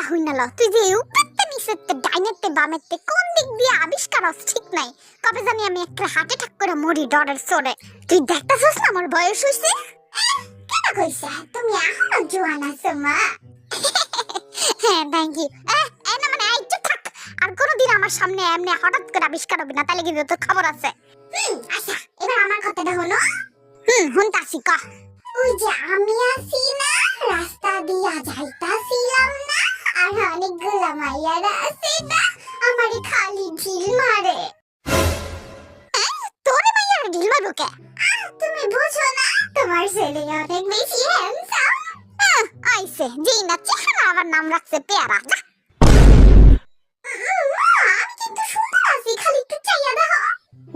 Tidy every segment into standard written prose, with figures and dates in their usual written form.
হইনাল তুই যে উপরতে নিচেতে ডাইনেতে বামেতে কোন দিক দিয়ে আবিষ্কার হস ঠিক নাই। কবে জানি আমি একটা হার্ট অ্যাটাক করে মরি ডরের চোরে। তুই দেখতাছস না আমার বয়স হইছে? কেন কইছা তুমি এখনো জোয়ান আছো মা? হ্যাঁ থ্যাংক ইউ। এই না মানে এই চুপ থাক। আর কোনদিন আমার সামনে এমনি হঠাৎ করে আবিষ্কার হবে না, তাহলে কিন্তু তোর খবর আছে। আচ্ছা এবার আমার কথাটা হলো। হুনতাছি ক। ওই যে আমি আছি না, রাস্তা দিয়া যাইতাছিলাম না, আর অনেকগুলা মাইয়ারা আছে না, আমারে খালি ঢিল মারে। তোরে মাইয়ারা ঢিল মারবো কে? তুমি বুঝো না তোমার ছেলে অনেক বেশি হ্যান্ডসাম। আইছে যেই না চেহারা আবার নাম রাখছে পেয়ারা। আমি কিন্তু সুন্দর আছি, খালি একটু চাইয়া দেখো।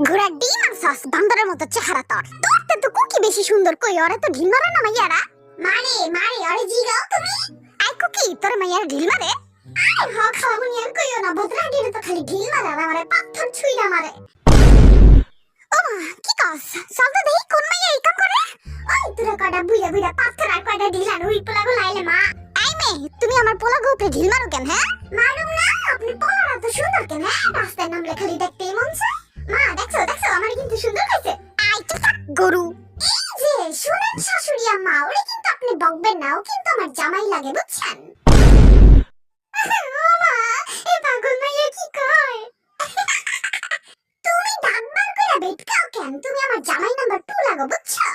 ঘোড়ার ডিম আর সস বান্দরের মতো চেহারা তোর। তোরতে তো কুকি বেশি সুন্দর, কই ওরে তো ঢিল মারে না মাইয়ারা। মারে মারে ওরে জিগাও তুমি। আই কুকি তোর মাইয়ারা ঢিল মারে? আরে হ খাওনি আর কইও না, বদরা গিরে তো খালি ঢিল মারে আর আমারে পাথর ছুঁইরা মারে। ও মা কি কস? চল তো দেখি কোন মাইয়া এই কাম করে। ওই তোরা কটা বুইড়া বুইড়া পাথর আর কটা ঢিল আর উই পোলাগো লাইলে মা। আই মে তুমি আমার পোলাগো উপরে ঢিল মারো কেন? হ্যাঁ মারুম না, আপনি পোলারা তো সুন্দর কেন? রাস্তায় নামলে খালি দেখতেই মন চায়। মা দেখছো দেখছো আমার কিন্তু সুন্দর হয়েছে। আই চুপ থাক গরু। এই যে শুনেন শাশুড়ি আম্মা, ওরে কিন্তু আপনি বকবেন না, ও কিন্তু আমার জামাই লাগে বুঝছেন। ও মা এই পাগল মাইয়া কি কয়? তুমি দাঁত বার করে বেটকাও কেন? তুমি আমার জামাই নাম্বার 2 লাগো বুঝছো।